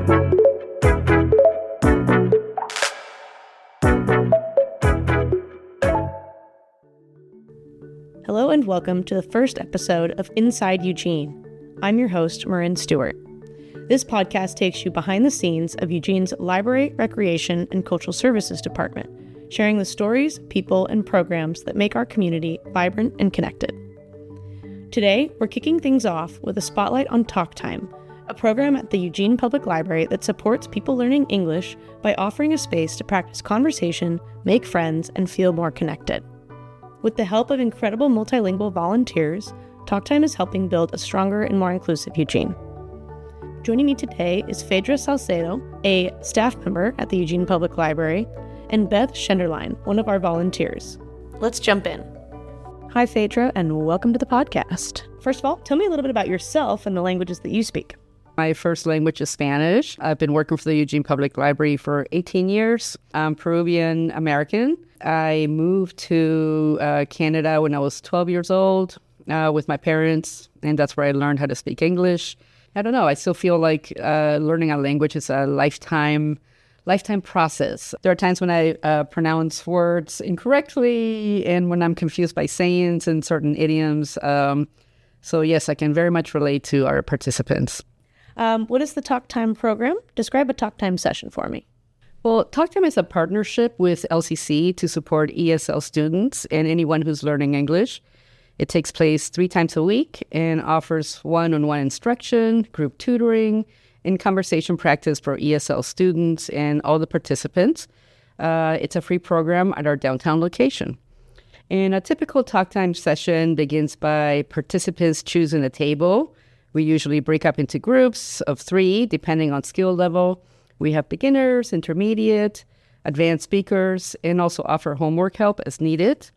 Hello and welcome to the first episode of Inside Eugene. I'm your host, Marin Stewart. This podcast takes you behind the scenes of Eugene's Library, Recreation, and Cultural Services Department, sharing the stories, people, and programs that make our community vibrant and connected. Today, we're kicking things off with a spotlight on Talk Time, a program at the Eugene Public Library that supports people learning English by offering a space to practice conversation, make friends, and feel more connected. With the help of incredible multilingual volunteers, Talk Time is helping build a stronger and more inclusive Eugene. Joining me today is Phaedra Salcedo, a staff member at the Eugene Public Library, and Beth Schenderlein, one of our volunteers. Let's jump in. Hi, Phaedra, and welcome to the podcast. First of all, tell me a little bit about yourself and the languages that you speak. My first language is Spanish. I've been working for the Eugene Public Library for 18 years. I'm Peruvian American. I moved to Canada when I was 12 years old with my parents, and that's where I learned how to speak English. I don't know, I still feel like learning a language is a lifetime process. There are times when I pronounce words incorrectly and when I'm confused by sayings and certain idioms. So yes, I can very much relate to our participants. What is the Talk Time program? Describe a Talk Time session for me. Well, Talk Time is a partnership with LCC to support ESL students and anyone who's learning English. It takes place 3 times a week and offers one-on-one instruction, group tutoring, and conversation practice for ESL students and all the participants. It's a free program at our downtown location. And a typical Talk Time session begins by participants choosing a table. We usually break up into groups of 3, depending on skill level. We have beginners, intermediate, advanced speakers, and also offer homework help as needed.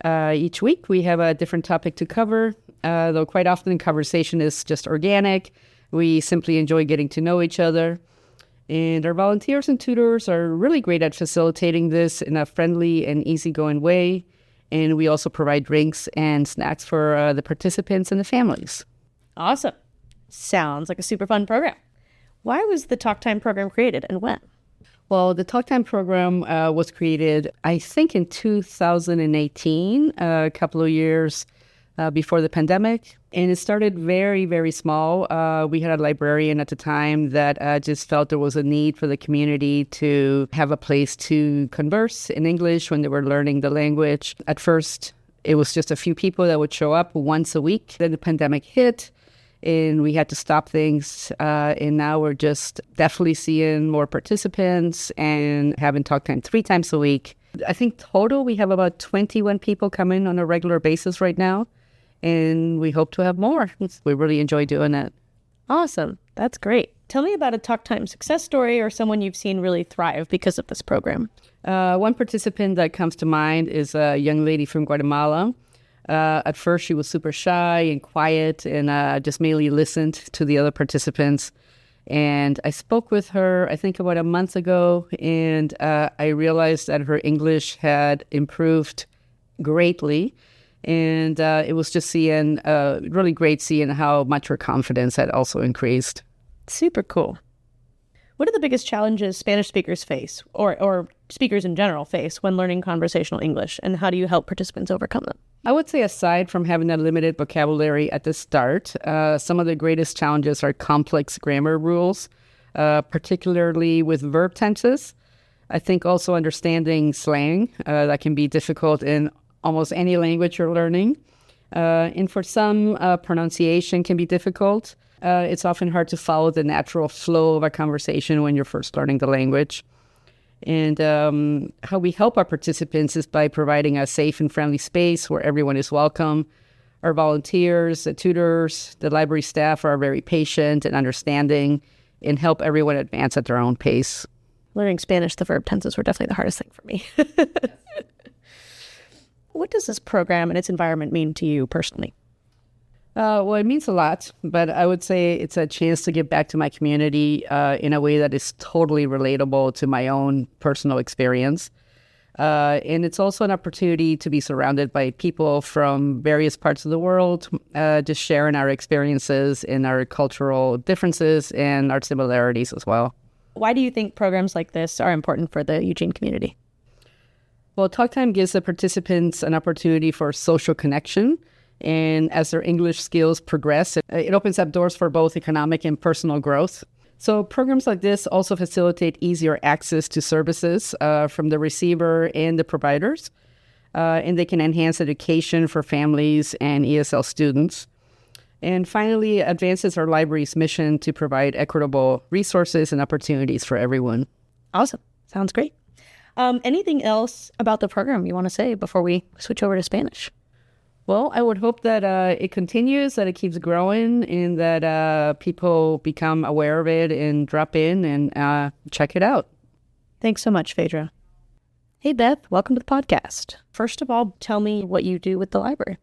Each week, we have a different topic to cover, though quite often conversation is just organic. We simply enjoy getting to know each other. And our volunteers and tutors are really great at facilitating this in a friendly and easygoing way. And we also provide drinks and snacks for the participants and the families. Awesome. Sounds like a super fun program. Why was the Talk Time program created and when? Well, the Talk Time program was created, I think, in 2018, a couple of years before the pandemic. And it started very, very small. We had a librarian at the time that just felt there was a need for the community to have a place to converse in English when they were learning the language. At first, it was just a few people that would show up once a week. Then the pandemic hit, and we had to stop things. And now we're just definitely seeing more participants and having Talk Time 3 times a week. I think total we have about 21 people come in on a regular basis right now. And we hope to have more. We really enjoy doing it. Awesome. That's great. Tell me about a Talk Time success story or someone you've seen really thrive because of this program. One participant that comes to mind is a young lady from Guatemala. At first, she was super shy and quiet and just mainly listened to the other participants. And I spoke with her, I think about a month ago, and I realized that her English had improved greatly. And it was just really great seeing how much her confidence had also increased. Super cool. What are the biggest challenges Spanish speakers face, or speakers in general face, when learning conversational English, and how do you help participants overcome them? I would say aside from having a limited vocabulary at the start, some of the greatest challenges are complex grammar rules, particularly with verb tenses. I think also understanding slang, that can be difficult in almost any language you're learning. And for some, pronunciation can be difficult. It's often hard to follow the natural flow of a conversation when you're first learning the language. And how we help our participants is by providing a safe and friendly space where everyone is welcome. Our volunteers, the tutors, the library staff are very patient and understanding and help everyone advance at their own pace. Learning Spanish, the verb tenses were definitely the hardest thing for me. What does this program and its environment mean to you personally? Well, it means a lot, but I would say it's a chance to give back to my community in a way that is totally relatable to my own personal experience. And it's also an opportunity to be surrounded by people from various parts of the world, just sharing our experiences and our cultural differences and our similarities as well. Why do you think programs like this are important for the Eugene community? Well, Talk Time gives the participants an opportunity for social connection. And as their English skills progress, it opens up doors for both economic and personal growth. So programs like this also facilitate easier access to services from the receiver and the providers. And they can enhance education for families and ESL students. And finally, it advances our library's mission to provide equitable resources and opportunities for everyone. Awesome. Sounds great. Anything else about the program you want to say before we switch over to Spanish? Well, I would hope that it continues, that it keeps growing, and that people become aware of it and drop in and check it out. Thanks so much, Phaedra. Hey, Beth, welcome to the podcast. First of all, tell me what you do with the library.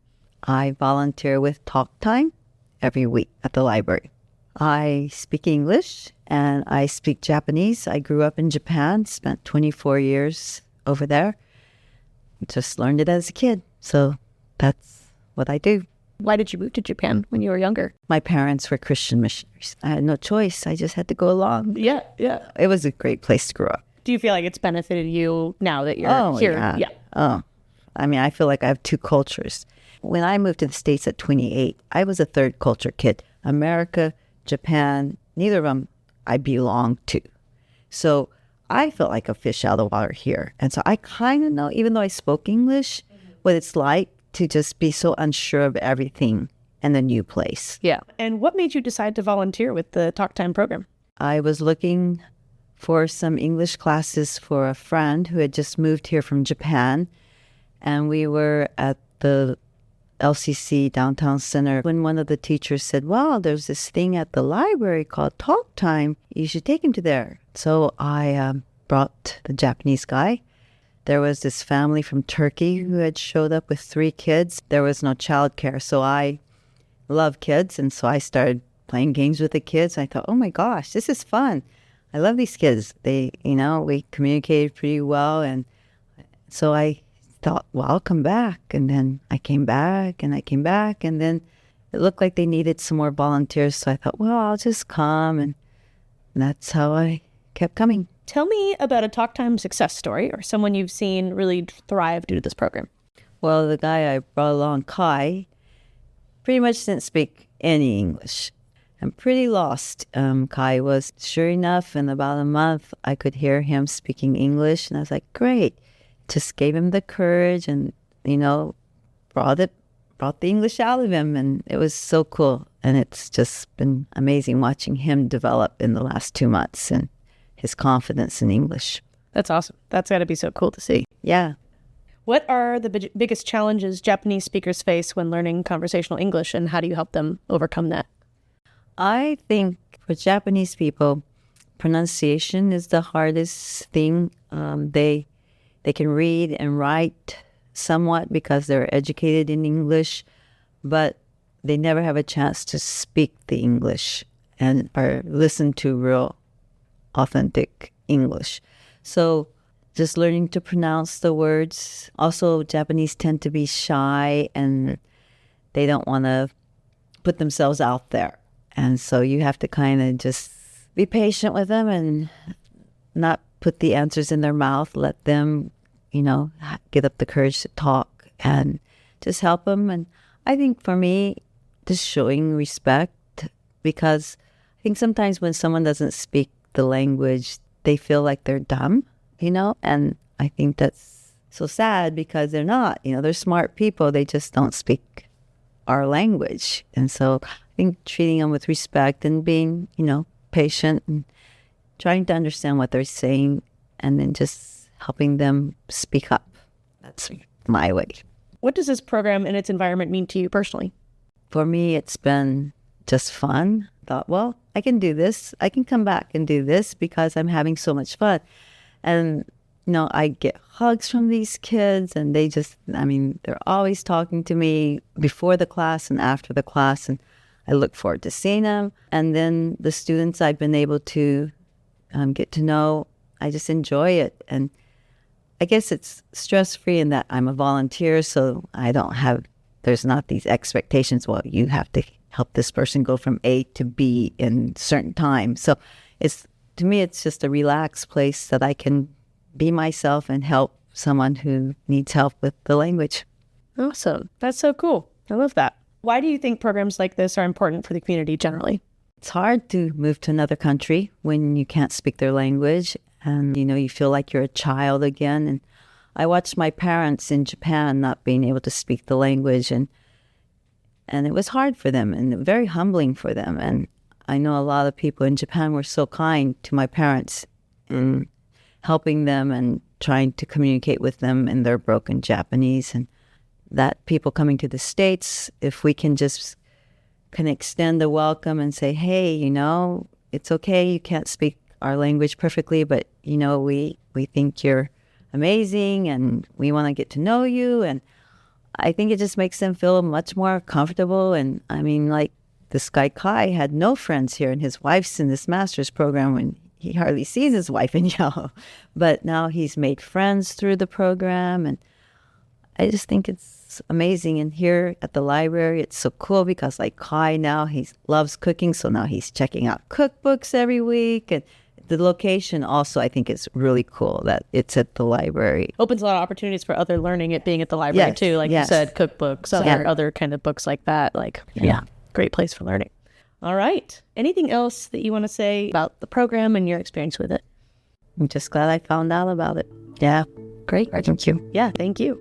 I volunteer with Talk Time every week at the library. I speak English and I speak Japanese. I grew up in Japan, spent 24 years over there. Just learned it as a kid. So that's what I do. Why did you move to Japan when you were younger? My parents were Christian missionaries. I had no choice. I just had to go along. Yeah. It was a great place to grow up. Do you feel like it's benefited you now that you're here? Yeah. Oh, I mean, I feel like I have two cultures. When I moved to the States at 28, I was a third culture kid. America, Japan, neither of them I belonged to. So I felt like a fish out of the water here. And so I kind of know, even though I spoke English, what it's like to just be so unsure of everything in the new place. Yeah. And what made you decide to volunteer with the Talk Time program? I was looking for some English classes for a friend who had just moved here from Japan. And we were at the LCC downtown center when one of the teachers said, well, there's this thing at the library called Talk Time. You should take him to there. So I brought the Japanese guy. There was this family from Turkey who had showed up with 3 kids. There was no childcare, so I love kids, and so I started playing games with the kids. I thought, oh my gosh, this is fun. I love these kids. They, we communicated pretty well, and so I thought, well, I'll come back. And then I came back, and then it looked like they needed some more volunteers, so I thought, well, I'll just come, and that's how I kept coming. Tell me about a Talk Time success story or someone you've seen really thrive due to this program. Well, the guy I brought along, Kai, pretty much didn't speak any English. I'm pretty lost. Kai was, sure enough, in about a month, I could hear him speaking English, and I was like, great. Just gave him the courage and, brought the English out of him, and it was so cool. And it's just been amazing watching him develop in the last 2 months and his confidence in English. That's awesome. That's got to be so cool to see. Yeah. What are the biggest challenges Japanese speakers face when learning conversational English, and how do you help them overcome that? I think for Japanese people, pronunciation is the hardest thing. They can read and write somewhat because they're educated in English, but they never have a chance to speak the English or listen to real authentic English. So just learning to pronounce the words. Also, Japanese tend to be shy and they don't want to put themselves out there. And so you have to kind of just be patient with them and not put the answers in their mouth. Let them, get up the courage to talk and just help them. And I think for me, just showing respect, because I think sometimes when someone doesn't speak the language, they feel like they're dumb, and I think that's so sad because they're not, they're smart people. They just don't speak our language. And so I think treating them with respect and being, patient and trying to understand what they're saying and then just helping them speak up. That's my way. What does this program and its environment mean to you personally? For me, it's been just fun. Thought, well, I can do this. I can come back and do this because I'm having so much fun. And, I get hugs from these kids and they're always talking to me before the class and after the class. And I look forward to seeing them. And then the students I've been able to get to know, I just enjoy it. And I guess it's stress-free in that I'm a volunteer, so there's not these expectations, well, you have to help this person go from A to B in certain time. So to me, it's just a relaxed place that I can be myself and help someone who needs help with the language. Awesome. That's so cool. I love that. Why do you think programs like this are important for the community generally? It's hard to move to another country when you can't speak their language, and you feel like you're a child again. And I watched my parents in Japan not being able to speak the language, and it was hard for them and very humbling for them. And I know a lot of people in Japan were so kind to my parents in helping them and trying to communicate with them in their broken Japanese. And that people coming to the States, if we can extend the welcome and say, hey, it's okay, you can't speak our language perfectly, but we think you're amazing and we want to get to know you. And I think it just makes them feel much more comfortable. And I mean, like this guy Kai had no friends here, and his wife's in this master's program when he hardly sees his wife in yellow. But now he's made friends through the program, and I just think it's amazing. And here at the library, it's so cool because like Kai now, he loves cooking, so now he's checking out cookbooks every week. And the location also, I think, is really cool that it's at the library. Opens a lot of opportunities for other learning, it being at the library too. Like you said, cookbooks, other kind of books like that. Great place for learning. All right. Anything else that you want to say about the program and your experience with it? I'm just glad I found out about it. Yeah. Great. Thank you. Yeah, thank you.